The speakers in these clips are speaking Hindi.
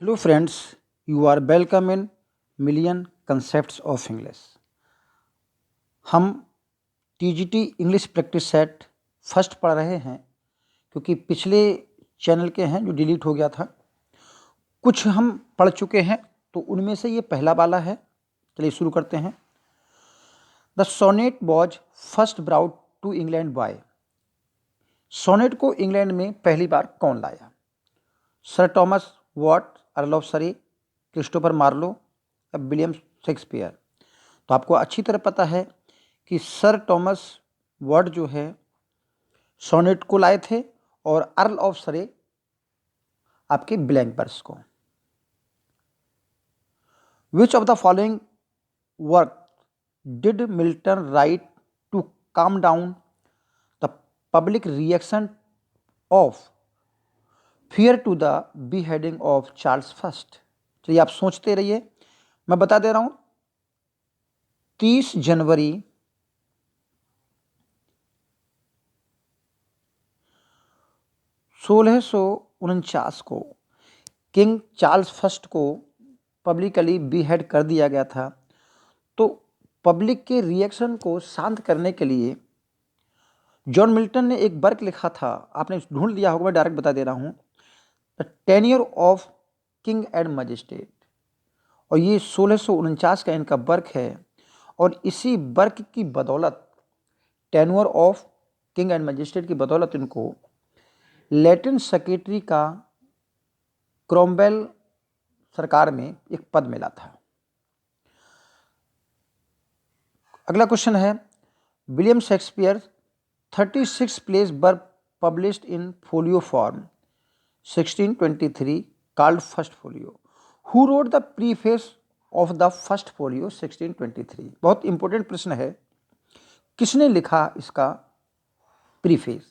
Hello friends, you are welcome in Million Concepts of English. हम TGT English practice set first पढ़ रहे हैं क्योंकि पिछले चैनल के हैं जो डिलीट हो गया था। कुछ हम पढ़ चुके हैं तो उनमें से ये पहला वाला है। चलिए शुरू करते हैं। The sonnet was first brought to England by. Sonnet को इंग्लैंड में पहली बार कौन लाया? Sir Thomas Wyatt, earl of Surrey, Christopher Marlowe या विलियम शेक्सपियर। तो आपको अच्छी तरह पता है कि सर टॉमस वॉट जो है सोनेट को लाए थे और अर्ल ऑफ सरे आपके ब्लैंक वर्स को। Which of the following work did Milton write to calm down the public reaction of fear to the beheading of Charles first? चलिए आप सोचते रहिए, मैं बता दे रहा हूं। 30 जनवरी 1649 को किंग चार्ल्स फर्स्ट को पब्लिकली बीहेड कर दिया गया था। तो पब्लिक के रिएक्शन को शांत करने के लिए जॉन मिल्टन ने एक वर्क लिखा था, आपने ढूंढ लिया होगा, मैं डायरेक्ट बता दे रहा हूं, the tenure of king and magistrate. और ये 1649 का इनका वर्क है और इसी वर्क की बदौलत, tenure of king and magistrate की बदौलत इनको लैटिन सेक्रेटरी का क्रॉमवेल सरकार में एक पद मिला था। अगला क्वेश्चन है, William Shakespeare 36 place were published in folio form 1623 called first folio. Who wrote the preface of the first folio 1623? बहुत इंपॉर्टेंट प्रश्न है, किसने लिखा इसका प्रीफेस?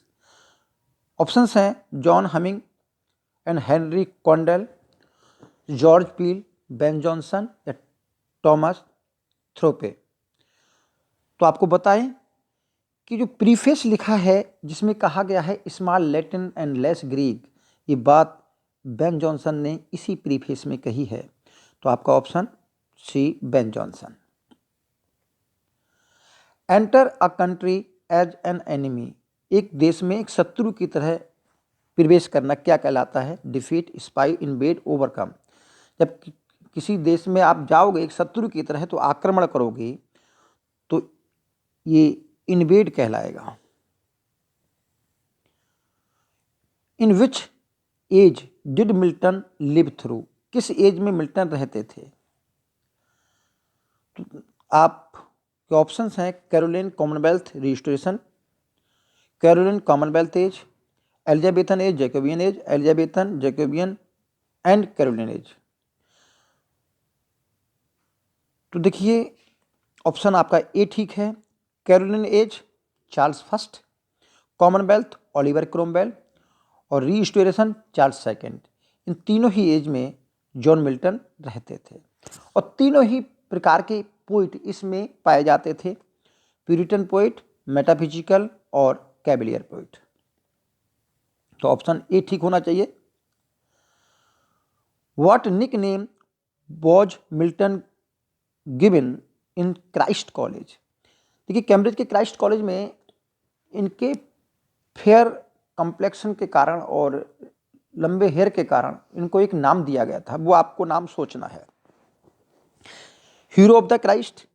ऑप्शंस हैं John humming and Henry Condell, George Peele, Ben Jonson या टॉमस थ्रोपे। तो आपको बताएं कि जो प्रीफेस लिखा है जिसमें कहा गया है small Latin and less Greek, ये बात बेन जॉनसन ने इसी प्रीफेस में कही है। तो आपका option C Ben Jonson. Enter a country as an enemy, एक देश में एक शत्रु की तरह प्रवेश करना क्या कहलाता है? Defeat, spy, invade, overcome. जब किसी देश में आप जाओगे एक शत्रु की तरह तो आक्रमण करोगे तो ये इन्वेड कहलाएगा। In which age did Milton live through, किस एज में मिल्टन रहते थे? तो आपके ऑप्शंस हैं Caroline Commonwealth restoration, Caroline Commonwealth age, Elizabethan age, Jacobean age, Elizabethan, Jacobean and Caroline age. तो देखिए ऑप्शन आपका ए ठीक है, Caroline age Charles first, Commonwealth Oliver Cromwell और रीस्टोरेशन चार्ल्स सेकंड। इन तीनों ही एज में जॉन मिल्टन रहते थे और तीनों ही प्रकार के पोइट इसमें पाए जाते थे, प्यूरिटन पोइट, मेटाफिजिकल और कैबिलियर पोइट। तो ऑप्शन ए ठीक होना चाहिए। What nickname was Milton given in Christ College? देखिए कैम्ब्रिज के क्राइस्ट कॉलेज में इनके फेयर कम्प्लेक्शन के कारण और लंबे हेयर के कारण इनको एक नाम दिया गया था, वो आपको नाम सोचना है। Hero of the Christ,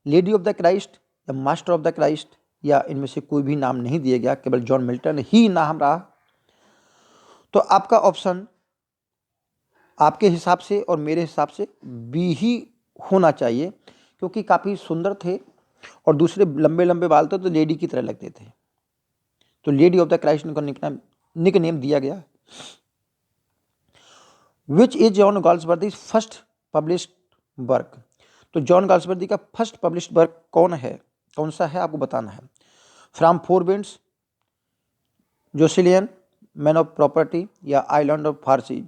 lady of the Christ या मास्टर ऑफ द क्राइस्ट, या इनमें से कोई भी नाम नहीं दिया गया, केवल जॉन मिल्टन ही नाम रहा। तो आपका ऑप्शन आपके हिसाब से और मेरे हिसाब से बी ही होना चाहिए, क्योंकि काफ़ी सुंदर थे और दूसरे लंबे लंबे बाल थे तो लेडी की तरह लगते थे। तो लेडी ऑफ द क्राइस्ट इनको निक नेम दिया गया। Which is John Galsworthy first published work? तो जॉन गाल्सवर्दी का फर्स्ट पब्लिश्ड वर्क कौन सा है आपको बताना है। From four winds, Jocelyn, man of property या आइलैंड ऑफ फारसी।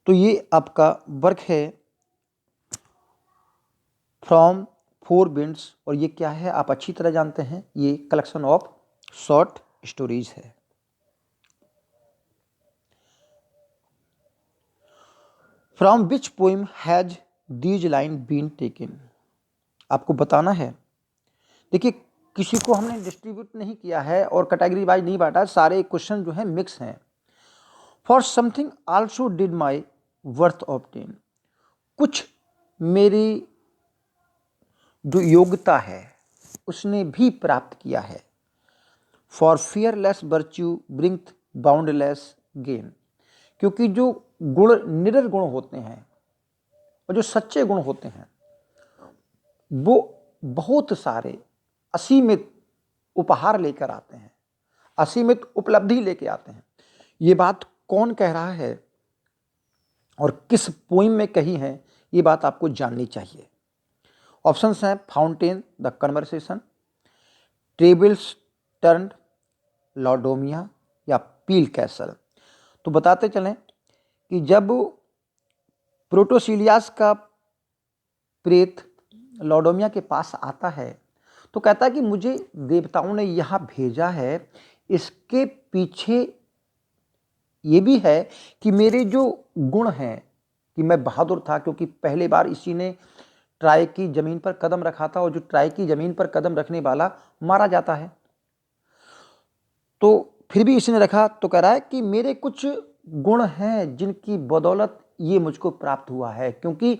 तो ये आपका वर्क है फ्रॉम फोर विंड्स और ये क्या है आप अच्छी तरह जानते हैं, ये कलेक्शन ऑफ शॉर्ट स्टोरीज है। From which poem has these line been taken, आपको बताना है। देखिए, किसी को हमने डिस्ट्रीब्यूट नहीं किया है और कैटेगरी वाइज नहीं बांटा, सारे क्वेश्चन जो है मिक्स हैं। For something also did my worth obtain, कुछ मेरी जो योग्यता है उसने भी प्राप्त किया है। For fearless virtue bringeth boundless gain, क्योंकि जो गुण निडर गुण होते हैं और जो सच्चे गुण होते हैं वो बहुत सारे असीमित उपहार लेकर आते हैं, असीमित उपलब्धि लेके आते हैं। ये बात कौन कह रहा है और किस पोइम में कही है, ये बात आपको जाननी चाहिए। ऑप्शंस हैं fountain the conversation, tables turned, Laodamia या पील कैसल। तो बताते चलें कि जब प्रोटोसिलियास का प्रेत लॉडोमिया के पास आता है तो कहता है कि मुझे देवताओं ने यहाँ भेजा है, इसके पीछे ये भी है कि मेरे जो गुण हैं कि मैं बहादुर था, क्योंकि पहली बार इसी ने ट्राय की ज़मीन पर कदम रखा था और जो ट्राय की ज़मीन पर कदम रखने वाला मारा जाता है, तो फिर भी इसी ने रखा। तो कह रहा है कि मेरे कुछ गुण हैं जिनकी बदौलत ये मुझको प्राप्त हुआ है, क्योंकि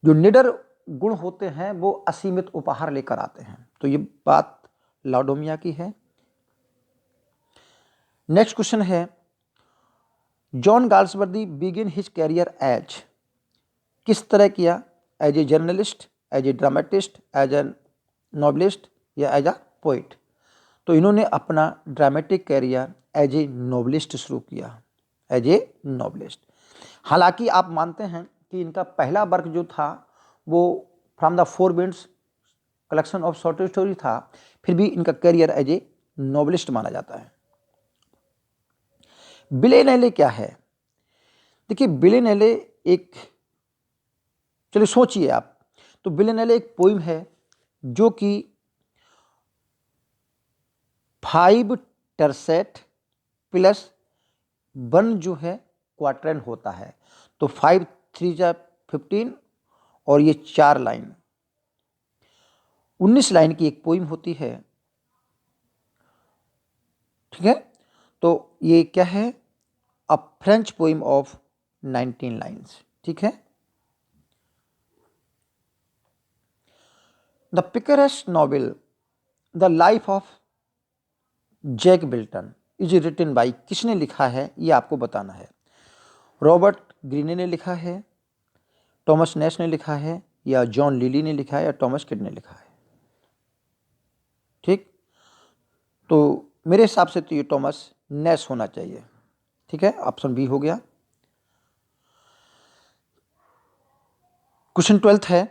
जो निडर गुण होते हैं वो असीमित उपहार लेकर आते हैं। तो ये बात लॉडोमिया की है। नेक्स्ट क्वेश्चन है, John Galsworthy begin his career as, किस तरह किया? As a journalist, as a dramatist, as a novelist या एज अ पोइट। तो इन्होंने अपना dramatic career as a novelist शुरू किया, एज ए नॉवलिस्ट। हालांकि आप मानते हैं कि इनका पहला वर्क जो था वो from the four winds collection of short story था, फिर भी इनका कैरियर एज ए नॉवलिस्ट माना जाता है। विलेनेले क्या है? देखिए, विलेनेले एक, चलिए सोचिए आप, तो विलेनेले एक पोइम है जो कि 5 टर्सेट प्लस 1 जो है क्वार्टरन होता है, तो 5 3 जा 15 और ये 4 लाइन, 19 लाइन की एक पोइम होती है। ठीक है, तो ये क्या है? A French poem of 19 lines. ठीक है, the picaresque novel the life of Jack Wilton is written by, किसने लिखा है ये आपको बताना है। रॉबर्ट ग्रीने ने लिखा है, टॉमस नैश ने लिखा है, या जॉन लिली ने लिखा है, या टॉमस किड ने लिखा है। ठीक, तो मेरे हिसाब से तो ये टॉमस नैश होना चाहिए। ठीक है, ऑप्शन बी हो गया। क्वेश्चन 12th है,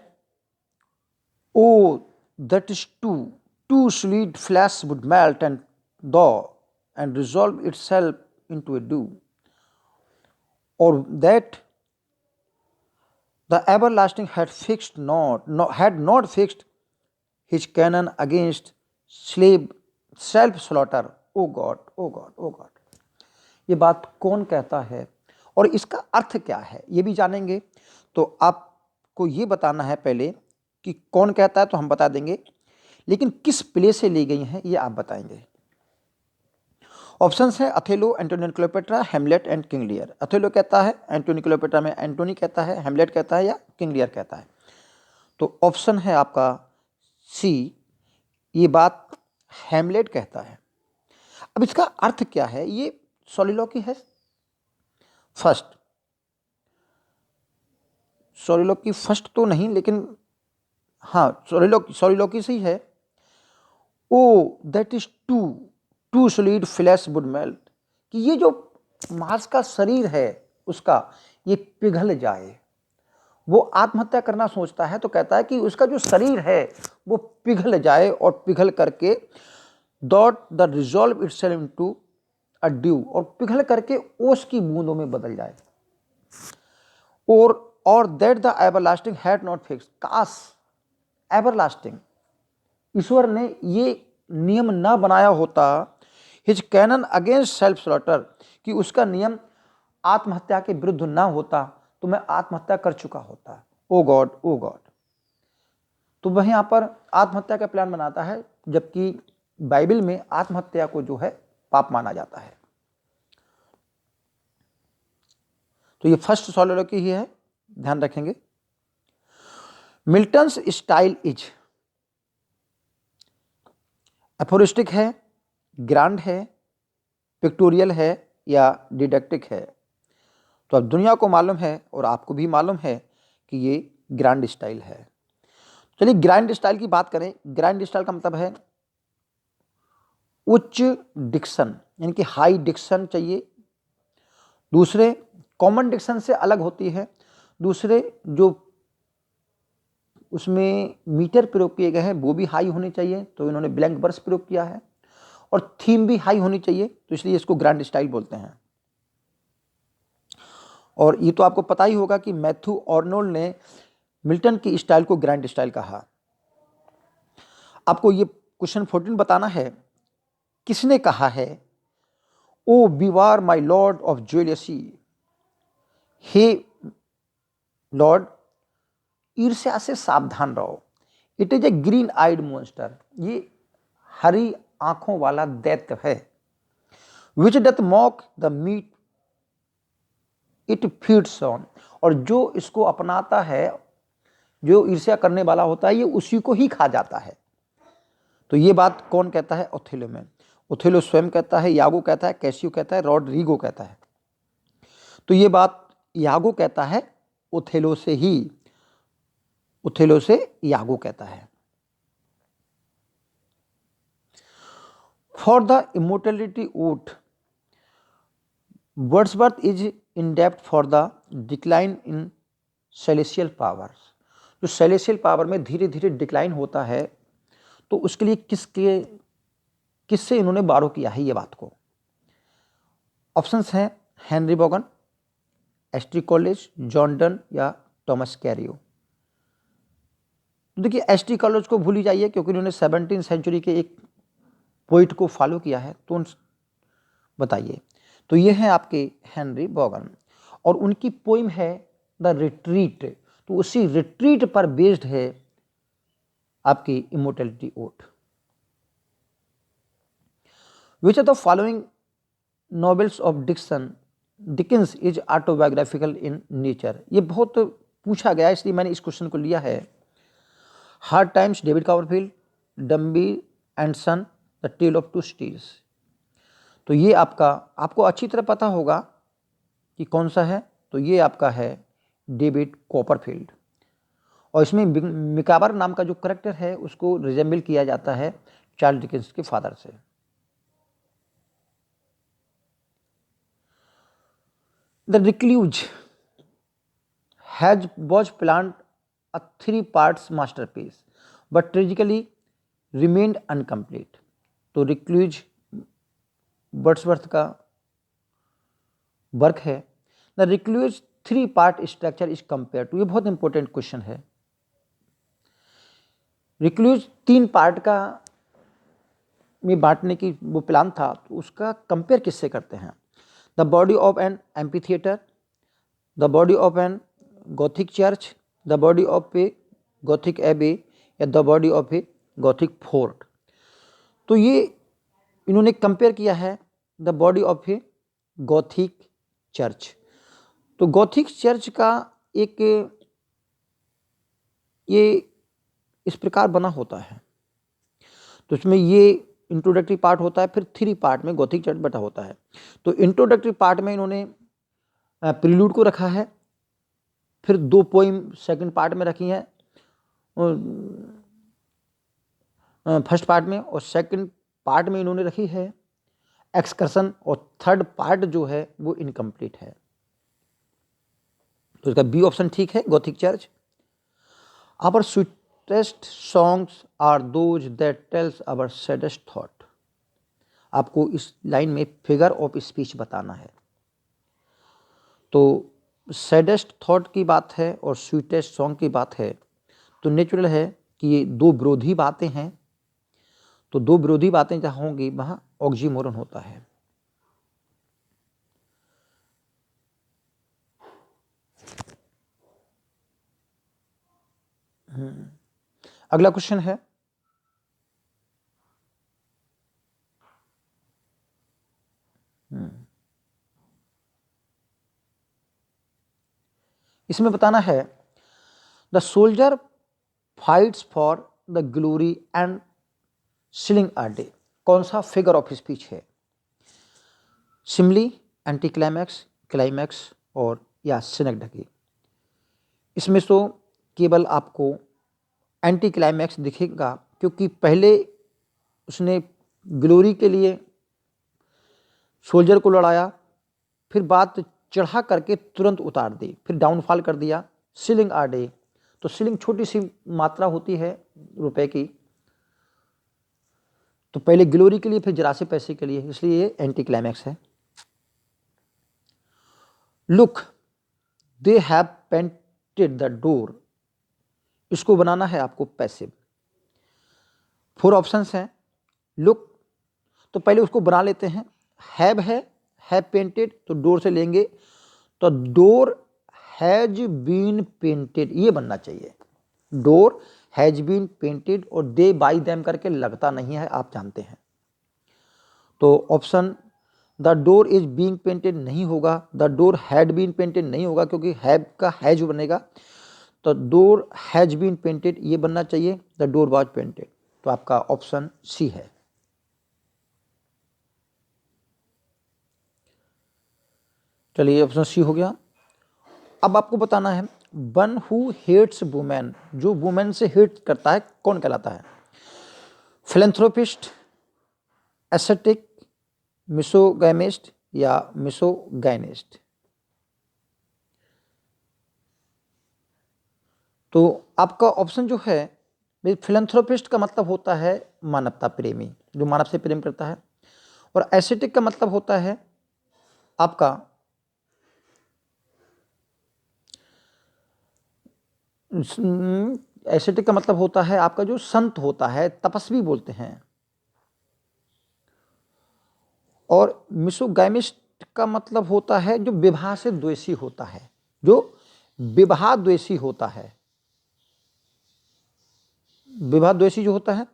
o that is too sweet flesh would melt and thaw and resolve itself into a dew, or that the everlasting had not fixed his canon against self slaughter. O God, O God, O God. ये बात कौन कहता है और इसका अर्थ क्या है ये भी जानेंगे। तो आपको ये बताना है पहले कि कौन कहता है, तो हम बता देंगे, लेकिन किस प्ले से ली गई हैं ये आप बताएंगे। ऑप्शंस है Othello, Antony Cleopatra, Hamlet and King Lear. Othello कहता है, एंटोनी क्लियोपेट्रा में एंटोनी कहता है, हेमलेट कहता है, या किंग लियर कहता है। तो ऑप्शन है आपका सी, ये बात हेमलेट कहता है। अब इसका अर्थ क्या है? ये सोलिलोकी है फर्स्ट, सोलिलोकी फर्स्ट तो नहीं, लेकिन हाँ सोलिलोकी से ही है। O that is too solid flesh would melt, कि ये जो मांस का शरीर है उसका ये पिघल जाए। वो आत्महत्या करना सोचता है तो कहता है कि उसका जो शरीर है वो पिघल जाए और पिघल करके dot the resolve itself into a due, और पिघल करके ओस की बूंदों में बदल जाए। और that the everlasting had not fixed, काश एवरलास्टिंग ईश्वर ने ये नियम ना बनाया होता, his canon against self slaughter, कि उसका नियम आत्महत्या के विरुद्ध ना होता, तो मैं आत्महत्या कर चुका होता। ओ गॉड, ओ गॉड। तो वह यहाँ पर आत्महत्या का प्लान बनाता है, जबकि बाइबल में आत्महत्या को जो है पाप माना जाता है। तो ये फर्स्ट सोलोलॉजी ही है, ध्यान रखेंगे। मिल्टन्स स्टाइल इज एफोरिस्टिक है, ग्रांड है, पिक्टोरियल है या डिडक्टिक है। तो अब दुनिया को मालूम है और आपको भी मालूम है कि ये ग्रैंड स्टाइल है। चलिए ग्रैंड स्टाइल की बात करें। ग्रैंड स्टाइल का मतलब है उच्च डिक्शन, यानी कि हाई डिक्शन चाहिए। दूसरे कॉमन डिक्शन से अलग होती है। दूसरे जो उसमें मीटर प्रयोग किए गए हैं वो भी हाई होने चाहिए, तो इन्होंने ब्लैंक वर्स प्रयोग किया है। और थीम भी हाई होनी चाहिए, तो इसलिए इसको ग्रैंड स्टाइल बोलते हैं। और ये तो आपको पता ही होगा कि मैथ्यू आर्नोल्ड ने मिल्टन की स्टाइल को ग्रैंड स्टाइल कहा। आपको ये क्वेश्चन 14 बताना है, किसने कहा है o beware my lord of jealousy, हे लॉर्ड ईर्ष्या से सावधान रहो। It is a green eyed monster, ये हरी आंखों वाला दैत्य है। Which doth mock the meat it feeds on, और जो इसको अपनाता है, जो ईर्ष्या करने वाला होता है, ये उसी को ही खा जाता है। तो ये बात कौन कहता है? ओथेलो में। ओथेलो स्वयं कहता है, यागो कहता है, कैसियो कहता है, रॉड्रिगो कहता है। तो ये बात यागो कहता है ओथेलो से ही, ओथेलो से यागो कहता है। For the immortality ode Wordsworth is in depth for the decline in celestial powers. जो सेलेशियल पावर में धीरे धीरे डिक्लाइन होता है, तो उसके लिए किससे इन्होंने बारो किया है ये बात को? ऑप्शंस हैं हेनरी बोगन, एस्ट्री कॉलेज, जॉन डन या थॉमस कैरियो। देखिए एस्ट्री कॉलेज को भूल ही जाइए, क्योंकि उन्होंने 17वीं सेंचुरी के एक पोइट को फॉलो किया है। तो बताइए, तो ये है आपके हेनरी बोगन, और उनकी पोइम है द रिट्रीट। तो उसी रिट्रीट पर बेस्ड है आपकी immortality ode. Which are the following novels of Dickens is autobiographical in nature. ये बहुत पूछा गया, इसलिए मैंने इस क्वेश्चन को लिया है। Hard times David Copperfield, Dombey and son, the tale of two cities. तो ये आपको अच्छी तरह पता होगा कि कौन सा है। तो ये आपका है डेविड कॉपरफील्ड, और इसमें मिकाबर नाम का जो करेक्टर है उसको रिजेंबल किया जाता है चार्ल्स डिकेंस के फादर से। The recluse was planned a 3 parts masterpiece but tragically remained incomplete। तो रिक्लूज वर्ड्सवर्थ का वर्क है। The Recluse 3 part structure is compare to, ये बहुत इंपॉर्टेंट क्वेश्चन है। रिक्लूज 3 पार्ट का में बांटने की वो प्लान था, तो उसका कंपेयर किससे करते हैं? The body of an amphitheatre, the body of an Gothic church, the body of a Gothic abbey, या the body of a Gothic fort. तो ये इन्होंने कंपेयर किया है the body of a Gothic church. तो गॉथिक चर्च का एक ये इस प्रकार बना होता है। तो इसमें ये इंट्रोडक्टरी पार्ट होता है, फिर 3 पार्ट में गॉथिक चर्च बटा होता है। तो इंट्रोडक्टरी पार्ट में इन्होंने प्रीलूड को रखा है, फिर 2 पोइम सेकंड पार्ट में रखी हैं फर्स्ट पार्ट में, और सेकंड पार्ट में इन्होंने रखी है एक्सकर्सन, और थर्ड पार्ट जो है वो इनकम्प्लीट है। तो इसका बी ऑप्शन ठीक है, Gothic church. Our sweetest songs are those that tells our saddest thought. आपको इस लाइन में फिगर ऑफ स्पीच बताना है। तो सैडेस्ट थॉट की बात है और स्वीटेस्ट सॉन्ग की बात है, तो नेचुरल है कि ये 2 विरोधी बातें हैं। तो 2 विरोधी बातें जहाँ होंगी वहाँ ऑक्सीमोरन होता है। अगला क्वेश्चन है, इसमें बताना है the soldier fights for the glory and ceiling a day. कौन सा फिगर ऑफ स्पीच है? सिमली, एंटी क्लाइमैक्स, क्लाइमैक्स और या सिनेक्डकी। इसमें तो केवल आपको एंटी क्लाइमैक्स दिखेगा, क्योंकि पहले उसने ग्लोरी के लिए सोल्जर को लड़ाया, फिर बात चढ़ा करके तुरंत उतार दी, फिर डाउनफॉल कर दिया। सिलिंग आ डे, तो सिलिंग छोटी सी मात्रा होती है रुपए की, तो पहले ग्लोरी के लिए फिर जरा से पैसे के लिए, इसलिए ये एंटी क्लाइमैक्स है। Look they have painted the door, इसको बनाना है आपको पैसिव। 4 ऑप्शंस हैं। लुक, तो पहले उसको बना लेते हैं। हैव है, हैव पेंटेड, तो डोर से लेंगे, तो डोर हैज बीन पेंटेड ये बनना चाहिए। डोर हैज बीन पेंटेड, और दे बाई देम करके लगता नहीं है, आप जानते हैं। तो option the door is being painted नहीं होगा, the door had been painted नहीं होगा, क्योंकि हैव का हैज बनेगा, तो डोर हैज बीन पेंटेड ये बनना चाहिए, द डोर वाज पेंटेड। तो आपका ऑप्शन सी है। चलिए, ऑप्शन सी हो गया। अब आपको बताना है वन हु हेट्स वुमेन, जो वुमेन से हेट करता है कौन कहलाता है? फिलेंथ्रोपिस्ट, एसेटिक, मिसोगैमिस्ट या मिसोगाइनिस्ट। तो आपका ऑप्शन जो है, फिलेंथ्रोपिस्ट का मतलब होता है मानवता प्रेमी, जो मानव से प्रेम करता है, और एसेटिक का मतलब होता है आपका एसेटिक का मतलब होता है आपका जो संत होता है, तपस्वी बोलते हैं। और मिसोगैमिस्ट का मतलब होता है जो विवाह से द्वेषी होता है, जो विवाह द्वेषी होता है, विवाह द्वेषी जो होता है।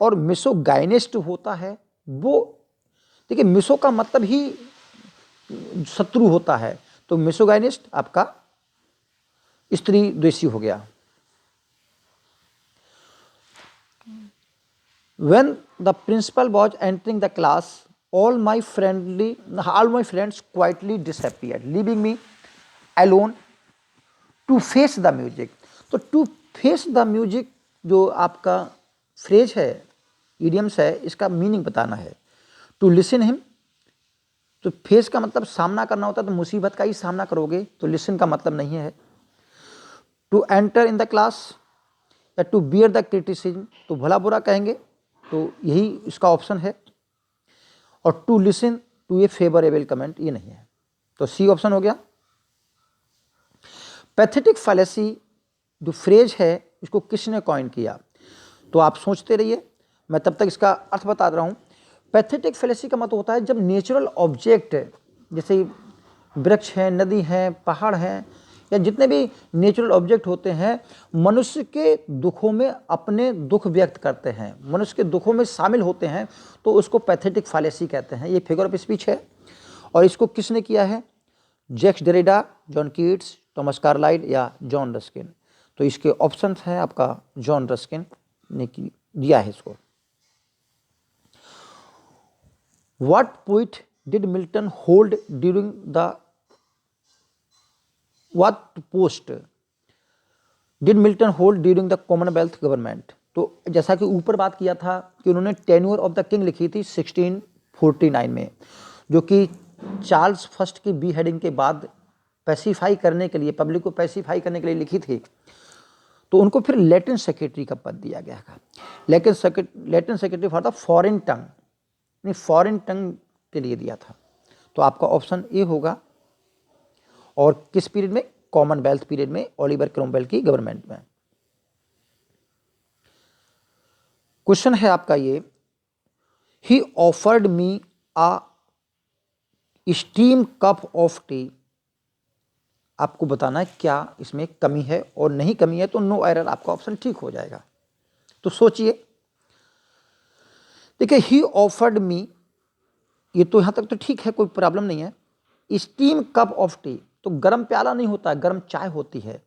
और मिसोगाइनिस्ट होता है वो, देखिए मिसो का मतलब ही शत्रु होता है, तो मिसोगाइनिस्ट आपका स्त्री द्वेषी हो गया। When the principal was entering the class, all my friends quietly disappeared, leaving me alone to face the music। तो to face the music जो आपका फ्रेज है, इडियम्स है, इसका मीनिंग बताना है। टू लिसन हिम, तो फेस का मतलब सामना करना होता है, तो मुसीबत का ही सामना करोगे, तो लिसन का मतलब नहीं है। To enter in the class या टू बियर द क्रिटिसिज्म, तो भला बुरा कहेंगे, तो यही इसका ऑप्शन है। और to listen to a favourable comment ये नहीं है, तो सी ऑप्शन हो गया। पैथेटिक फैलेसी जो फ्रेज है, इसको किसने कॉइन किया? तो आप सोचते रहिए, मैं तब तक इसका अर्थ बता रहा हूँ। पैथेटिक फैलेसी का मतलब होता है जब नेचुरल ऑब्जेक्ट, जैसे वृक्ष हैं, नदी हैं, पहाड़ हैं, या जितने भी नेचुरल ऑब्जेक्ट होते हैं, मनुष्य के दुखों में अपने दुख व्यक्त करते हैं, मनुष्य के दुखों में शामिल होते हैं, तो उसको पैथेटिक फैलेसी कहते हैं। ये फिगर ऑफ स्पीच है, और इसको किसने किया है? Jacques Derrida, John Keats, Thomas Carlyle या जॉन रस्किन। तो इसके ऑप्शन है आपका जॉन रस्किन ने दिया है इसको। What poet did Milton hold during the What post did Milton hold during the Commonwealth government? तो जैसा कि ऊपर बात किया था कि उन्होंने टेन्योर ऑफ द किंग लिखी थी 1649 में, जो कि चार्ल्स फर्स्ट की बी हेडिंग के बाद पैसिफाई करने के लिए, पब्लिक को पैसिफाई करने के लिए लिखी थी। तो उनको फिर लेटिन सेक्रेटरी का पद दिया गया था, Latin secretary for the foreign tongue, foreign tongue के लिए दिया था। तो आपका ऑप्शन ए होगा। और किस पीरियड में? कॉमनवेल्थ पीरियड में, ओलिवर क्रोमवेल की गवर्नमेंट में। क्वेश्चन है आपका ये, ही offered me a steam cup of T. आपको बताना है क्या इसमें कमी है, और नहीं कमी है तो नो एरर, आपका ऑप्शन ठीक हो जाएगा। तो सोचिए, देखिए ही ऑफर्ड मी, ये तो यहाँ तक तो ठीक है, कोई प्रॉब्लम नहीं है। स्टीम कप ऑफ टी, तो गर्म प्याला नहीं होता है, गर्म चाय होती है।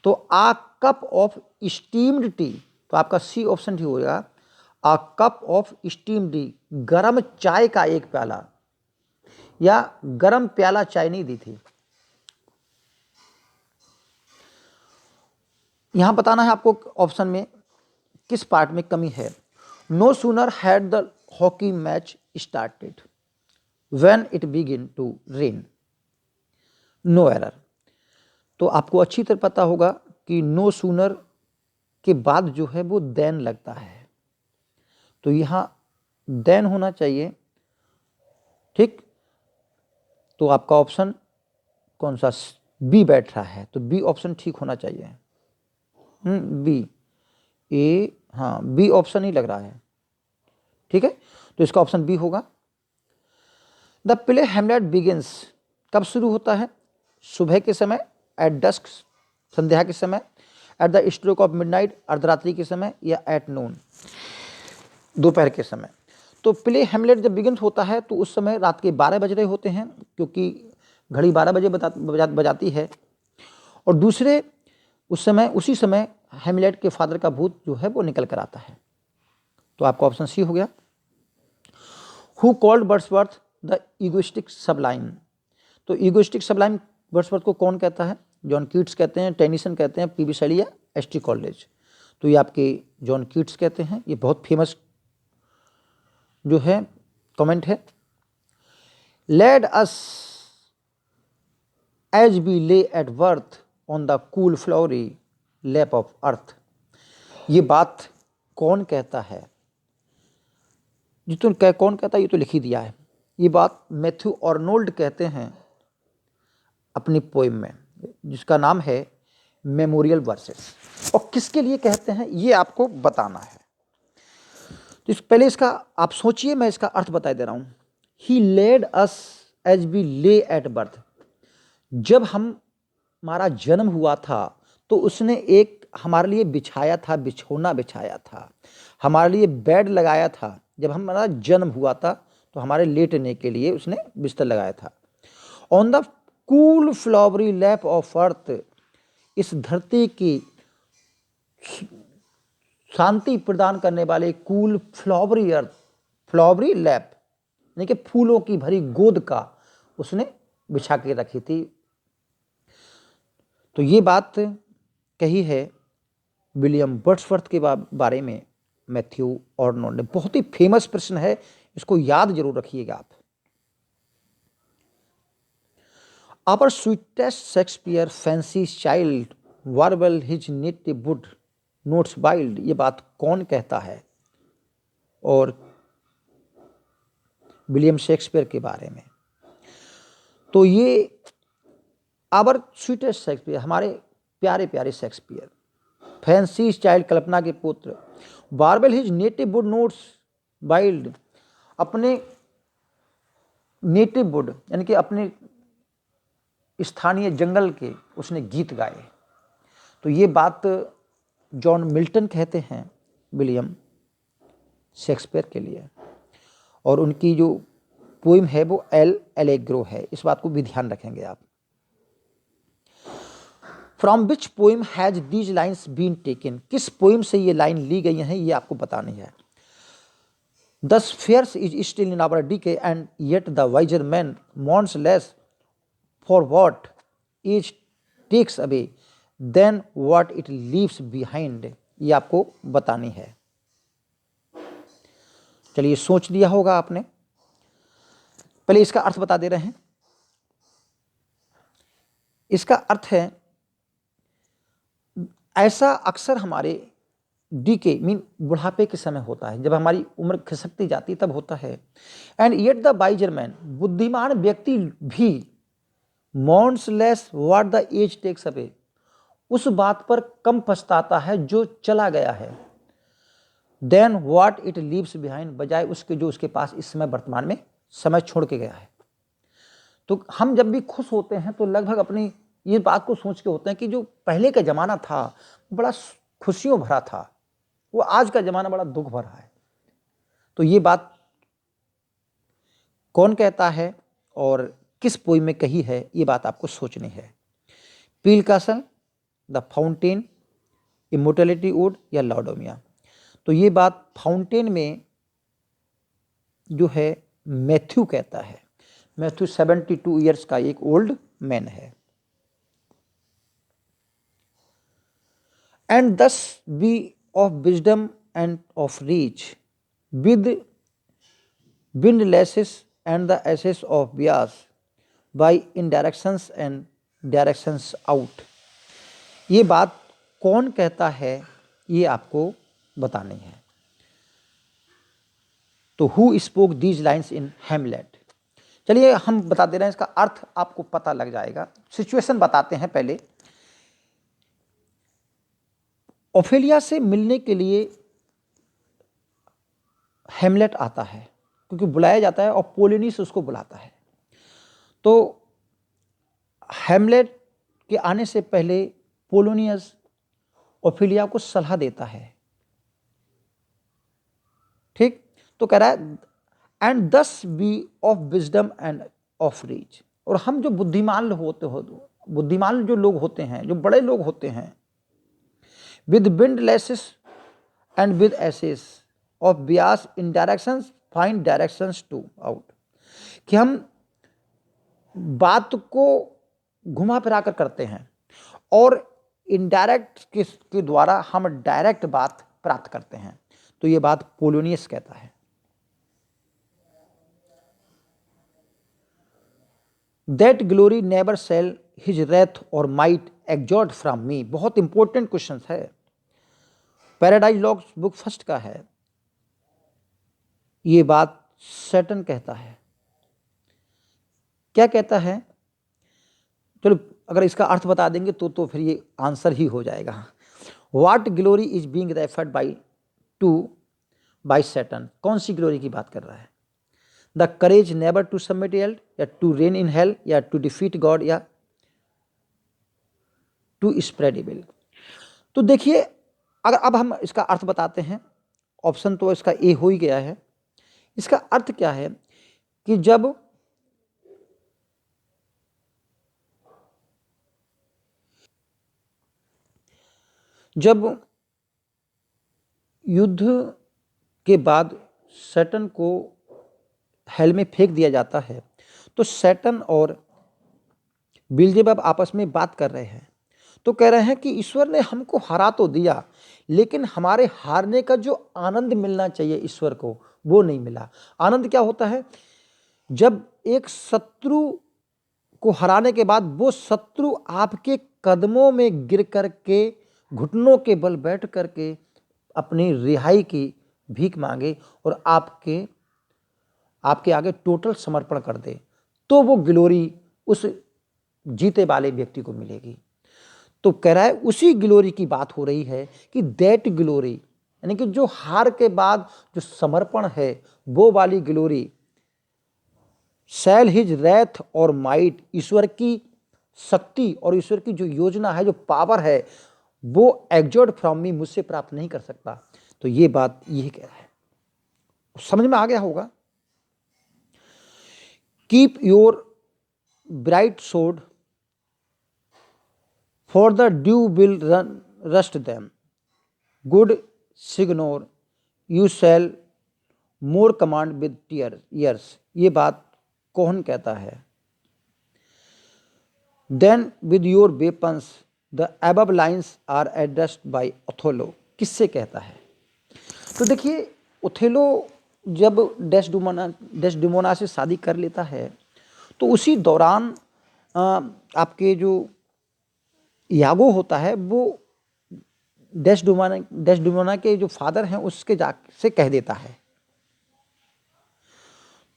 तो आ कप ऑफ स्टीम्ड टी, तो आपका सी ऑप्शन ठीक होगा, आ कप ऑफ स्टीम्ड टी, गर्म चाय का एक प्याला, या गर्म प्याला चाय नहीं दी थी। यहां बताना है आपको ऑप्शन में किस पार्ट में कमी है। No sooner had the hockey match started when it begin to rain, no error. तो आपको अच्छी तरह पता होगा कि नो सूनर के बाद जो है वो देन लगता है, तो यहां देन होना चाहिए, ठीक। तो आपका ऑप्शन कौन सा, बी बैठ रहा है, तो बी ऑप्शन ठीक होना चाहिए। बी, ए, हाँ बी ऑप्शन ही लग रहा है, ठीक है। तो इसका ऑप्शन बी होगा। द प्ले हेमलेट बिगिंस कब शुरू होता है, सुबह के समय, एट डस्क संध्या के समय, at the stroke of midnight अर्धरात्रि के समय, या एट नून दोपहर के समय। तो प्ले हेमलेट जब बिगिंस होता है तो उस समय रात के 12 बज रहे होते हैं, क्योंकि घड़ी 12 बजे बजाती है। और दूसरे उसी समय हेमलेट के फादर का भूत जो है वो निकल कर आता है। तो आपका ऑप्शन सी हो गया। Who called Wordsworth the egoistic सबलाइन, तो इगोइस्टिक सबलाइन वर्ड्सवर्थ को कौन कहता है, जॉन कीट्स कहते हैं, टेनिसन कहते हैं, पीबी शेली या एस.टी. कॉलेज। तो ये आपके जॉन कीट्स कहते हैं, ये बहुत फेमस जो है कमेंट है। Laid us as we lay at worth on the cool flowery lap of earth, ये बात कौन कहता है, कौन कहता है ये तो लिख ही दिया है। ये बात मैथ्यू आर्नोल्ड कहते हैं अपनी पोइम में, जिसका नाम है मेमोरियल वर्सेस। और किसके लिए कहते हैं ये आपको बताना है। तो पहले इसका आप सोचिए, मैं इसका अर्थ बता दे रहा हूं। ही lead us as we lay at birth, जब हमारा जन्म हुआ था तो उसने एक हमारे लिए बिछाया था, बिछौना बिछाया था, हमारे लिए बेड लगाया था। जब हमारा जन्म हुआ था तो हमारे लेटने के लिए उसने बिस्तर लगाया था। On the cool flowery lap of अर्थ, इस धरती की शांति प्रदान करने वाले कूल फ्लावरी अर्थ, फ्लावरी लैप यानी कि फूलों की भरी गोद का उसने बिछा के रखी थी। तो ये बात कही है विलियम वर्ड्सवर्थ के बारे में मैथ्यू आर्नोल्ड ने। बहुत ही फेमस प्रश्न है, इसको याद जरूर रखिएगा आप। Our sweetest Shakespeare fancy's child warble his native wood notes wild, ये बात कौन कहता है और विलियम शेक्सपियर के बारे में। तो ये आवर स्वीटेस्ट शेक्सपियर, हमारे प्यारे प्यारे शेक्सपियर, फैंसीज चाइल्ड कल्पना के पुत्र, verbal his native wood notes wild, अपने नेटिव वुड यानी कि अपने स्थानीय जंगल के उसने गीत गाए। तो ये बात जॉन मिल्टन कहते हैं विलियम शेक्सपियर के लिए, और उनकी जो पोइम है वो एल एलेग्रो है, इस बात को भी ध्यान रखेंगे आप। From which poem has these lines been taken, किस पोइम से ये लाइन ली गई हैं ये आपको बतानी है। This fairs is still in our decay and yet the wiser man mourns less for what age takes away than what it leaves behind, ये आपको बतानी है। चलिए सोच लिया होगा आपने, पहले इसका अर्थ बता दे रहे हैं। इसका अर्थ है, ऐसा अक्सर हमारे डीके मीन बुढ़ापे के समय होता है, जब हमारी उम्र खिसकती जाती तब होता है। And yet the wiser man, बुद्धिमान व्यक्ति भी, mourns less what the age takes away, उस बात पर कम पछताता है जो चला गया है, then what it leaves behind, बजाय उसके जो उसके पास इस समय वर्तमान में समय छोड़ के गया है। तो हम जब भी खुश होते हैं तो लगभग अपनी ये बात को सोच के होते हैं कि जो पहले का ज़माना था बड़ा खुशियों भरा था, वो आज का ज़माना बड़ा दुख भरा है। तो ये बात कौन कहता है और किस पोइम में कही है, ये बात आपको सोचनी है। Peel Castle, the fountain, immortality ode या लॉडोमिया। तो ये बात फाउंटेन में जो है मैथ्यू कहता है। मैथ्यू 72 ईयर्स का एक ओल्ड मैन है। And thus be of wisdom and of reach with windlasses and the ashes of bias by indirections and directions out। ये बात कौन कहता है, ये आपको बतानी है। तो who spoke these lines in Hamlet. चलिए हम बता दे रहे हैं, इसका अर्थ आपको पता लग जाएगा। सिचुएशन बताते हैं पहले। ओफेलिया से मिलने के लिए हेमलेट आता है, क्योंकि बुलाया जाता है और पोलिनिस उसको बुलाता है। तो हेमलेट के आने से पहले पोलोनियस ओफेलिया को सलाह देता है, ठीक। तो कह रहा है and thus be of wisdom and of reach. और हम जो बुद्धिमान जो लोग होते हैं, जो बड़े लोग होते हैं, with windlasses and with assays of bias in directions find directions to out. कि हम बात को घुमा फिरा कर करते हैं और इनडायरेक्ट के द्वारा हम डायरेक्ट बात प्राप्त करते हैं। तो ये बात पोलोनियस कहता है। That glory never sell his Wraith और माइट एग्जॉर्ट फ्रॉम मी। बहुत इंपॉर्टेंट क्वेश्चन है, पैराडाइज लॉस्ट बुक फर्स्ट का है। ये बात सैटर्न कहता है। क्या कहता है, चलो अगर इसका अर्थ बता देंगे तो फिर ये आंसर ही हो जाएगा। What glory is being referred by Saturn. कौन सी ग्लोरी की बात कर रहा है? The courage never to submit hell, या टू रेन इन हेल, या टू डिफीट गॉड, या टू स्प्रेड इविल। तो देखिए, अगर अब हम इसका अर्थ बताते हैं, ऑप्शन तो इसका ए हो ही गया है। इसका अर्थ क्या है कि जब युद्ध के बाद सैटर्न को हेल में फेंक दिया जाता है, तो सैटर्न और बिल्जेबब आपस में बात कर रहे हैं। तो कह रहे हैं कि ईश्वर ने हमको हरा तो दिया, लेकिन हमारे हारने का जो आनंद मिलना चाहिए ईश्वर को, वो नहीं मिला। आनंद क्या होता है? जब एक शत्रु को हराने के बाद वो शत्रु आपके कदमों में गिर करके, घुटनों के बल बैठ करके अपनी रिहाई की भीख मांगे और आपके आगे टोटल समर्पण कर दे, तो वो ग्लोरी उस जीते वाले व्यक्ति को मिलेगी। तो कह रहा है उसी ग्लोरी की बात हो रही है कि दैट ग्लोरी, यानी कि जो हार के बाद जो समर्पण है, वो वाली ग्लोरी, सेल हिज रेथ और माइट, ईश्वर की शक्ति और ईश्वर की जो योजना है, जो पावर है, वो एग्जॉर्ट फ्रॉम मी, मुझसे प्राप्त नहीं कर सकता। तो ये बात यही कह रहा है। समझ में आ गया होगा। Keep your bright sword for the dew will rust them, good signior you shall more command with years. ये बात कौन कहता है? Then with your weapons the above lines are addressed by Othello. किससे कहता है? तो देखिए, ओथेलो जब डेस्डेमोना से शादी कर लेता है, तो उसी दौरान आपके जो यागो होता है, वो डेस्डेमोना के जो फादर हैं उसके से कह देता है।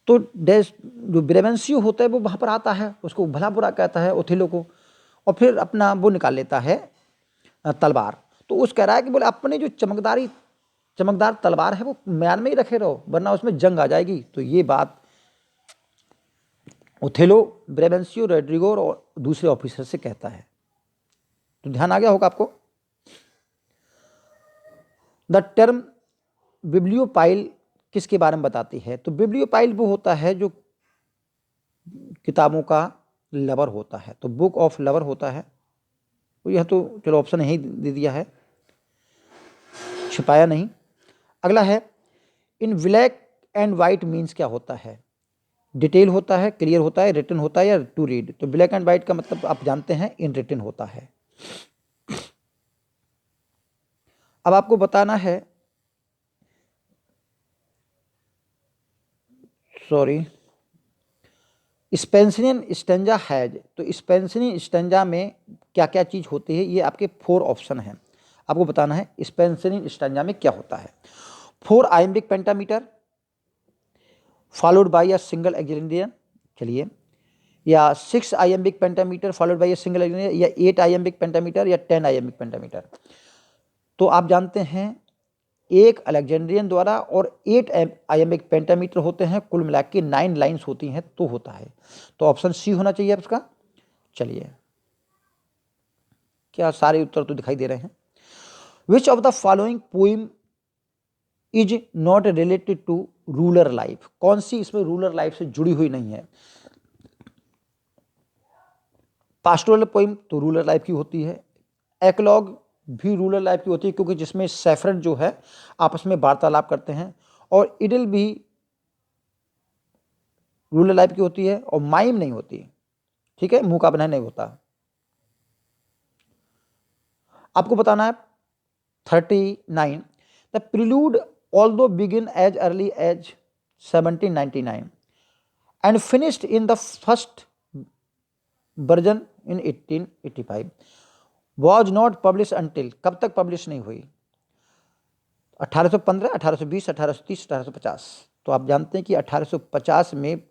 तो जो ब्रेवेंसियो होता है वो वहाँ पर आता है, उसको भला बुरा कहता है ओथेलो को, और फिर अपना वो निकाल लेता है तलवार। तो उस कह रहा है कि बोले अपने जो चमकदार तलवार है वो म्यान में ही रखे रहो, वरना उसमें जंग आ जाएगी। तो ये बात ओथेलो ब्रेवेंसियो, रोड्रिगो और दूसरे ऑफिसर से कहता है। तो ध्यान आ गया होगा आपको। द टर्म बिब्लियोपाइल किसके बारे में बताती है? तो बिब्लियोपाइल वो होता है जो किताबों का लवर होता है, तो बुक ऑफ लवर होता है। तो यह तो चलो ऑप्शन यही दे दिया है, छिपाया नहीं। अगला है, इन ब्लैक एंड वाइट मीन्स क्या होता है? डिटेल होता है, क्लियर होता है, रिटन होता है या टू रीड? तो ब्लैक एंड वाइट का मतलब आप जानते हैं इन रिटन होता है। अब आपको बताना है, सॉरी, स्पेंसरियन स्टेंजा हैज, तो स्पेंसरियन स्टेंजा में क्या क्या चीज़ होती है? ये आपके 4 ऑप्शन हैं, आपको बताना है स्पेंसरियन स्टेंजा में क्या होता है। 4 iambic pentameter followed by a single alexandrine, चलिए, या 6 iambic pentameter followed by a single alexandrine, या 8 आयम्बिक पेंटामीटर, या 10 आयम्बिक पेंटामीटर। तो आप जानते हैं एक अलेक्जेंड्रियन द्वारा और 8 आयम्बिक पेंटामीटर होते हैं, कुल मिला के 9 लाइन्स होती हैं तो होता है। तो ऑप्शन सी होना चाहिए आपका। चलिए, क्या सारे उत्तर तो दिखाई दे रहे हैं? Which of the following poem is not related to rural life? कौन सी इसमें रूरल लाइफ से जुड़ी हुई नहीं है? पास्टोरल पोइम तो रूरल लाइफ की होती है, एक्लॉग भी रूरल लाइफ की होती है क्योंकि जिसमें सेफरन जो है आपस में वार्तालाप करते हैं, और इडल भी रूरल लाइफ की होती है, और माइम नहीं होती, ठीक है, मुंह का बना नहीं होता। आपको बताना है 39, the prelude although begin as early as 1799 and finished in the first version in 1885 was not publish until, कब तक पब्लिश नहीं हुई? 1815, 1820, 1830, 1850। तो आप जानते हैं कि 1850 में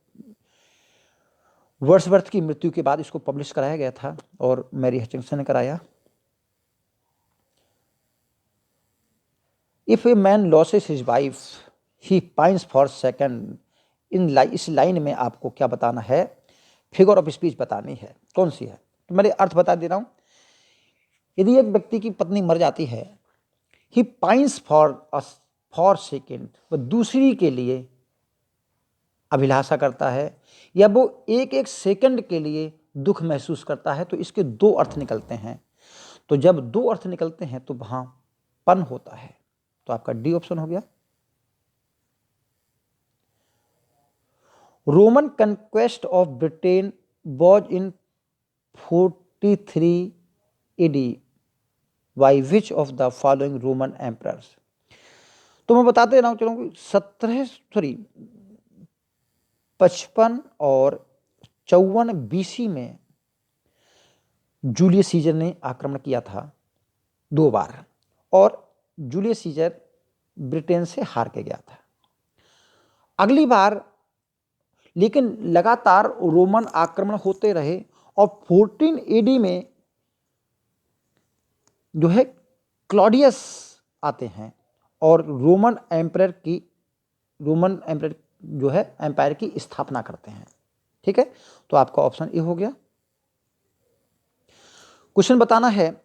वर्ड्सवर्थ की मृत्यु के बाद इसको पब्लिश कराया गया था और मैरी हचिंसन ने कराया। If a man losses his wife he pines for second, इस लाइन में आपको क्या बताना है? फिगर ऑफ स्पीच बतानी है, कौन सी है? तो मैंने अर्थ बता दे रहा हूं। यदि एक व्यक्ति की पत्नी मर जाती है, ही पाइंस फॉर सेकेंड, वह दूसरी के लिए अभिलाषा करता है, या वो एक एक सेकंड के लिए दुख महसूस करता है। तो इसके 2 अर्थ निकलते हैं। तो जब 2 अर्थ निकलते हैं तो वहां पन होता है। तो आपका डी ऑप्शन हो गया। Roman conquest of Britain was in 43 AD by which of the following Roman emperors? तो मैं बताते रहा हूं, चलो 55 और 54 BC में जूलियस सीजर ने आक्रमण किया था 2 बार, और जूलियस सीजर ब्रिटेन से हार के गया था। अगली बार लेकिन लगातार रोमन आक्रमण होते रहे, और 14 एडी में जो है क्लॉडियस आते हैं और रोमन एम्पायर जो है एम्पायर की स्थापना करते हैं, ठीक है। तो आपका ऑप्शन ए हो गया। क्वेश्चन बताना है,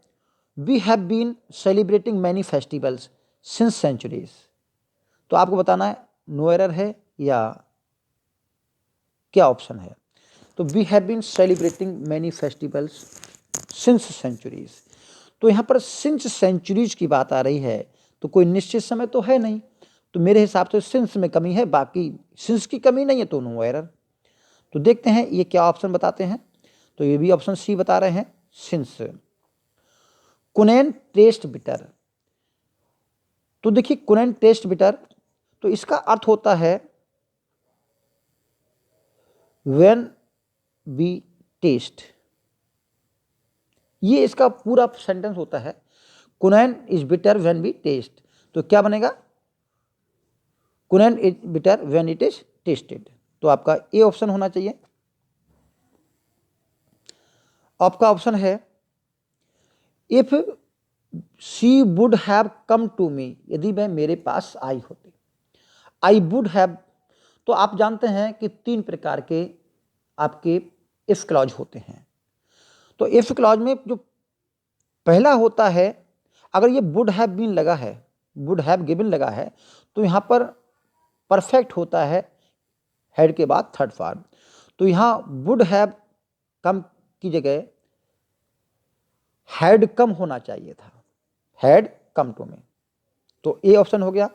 we have been celebrating many festivals since centuries. तो आपको बताना है नो एरर है या क्या ऑप्शन है? तो we have been celebrating many festivals since centuries. तो यहाँ पर सिंस सेंचुरीज की बात आ रही है, तो कोई निश्चित समय तो है नहीं, तो मेरे हिसाब से सिंस में कमी है, बाकी सिंस की कमी नहीं है, तो नो एरर। तो देखते हैं ये क्या ऑप्शन बताते हैं। तो ये भी ऑप्शन सी बता रहे हैं, सिंस। कुनैन टेस्ट बिटर, तो देखिए कुनैन टेस्ट बिटर, तो इसका अर्थ होता है व्हेन वी टेस्ट, ये इसका पूरा सेंटेंस होता है, quinine is bitter when we taste. तो क्या बनेगा? Quinine is bitter when it is tasted. तो आपका ए ऑप्शन होना चाहिए। आपका ऑप्शन है, if she would have come to me, यदि वह मेरे पास आई होती। आई वुड हैव, तो आप जानते हैं कि 3 प्रकार के आपके इफ क्लॉज होते हैं। तो इफ क्लॉज में जो पहला होता है, अगर ये वुड हैव बीन लगा है वुड हैव गिवन लगा है तो यहाँ पर परफेक्ट होता है हैड के बाद थर्ड फॉर्म। तो यहाँ वुड हैव कम की जगह हैड कम होना चाहिए था, हैड कम टू मी। तो ए ऑप्शन हो गया।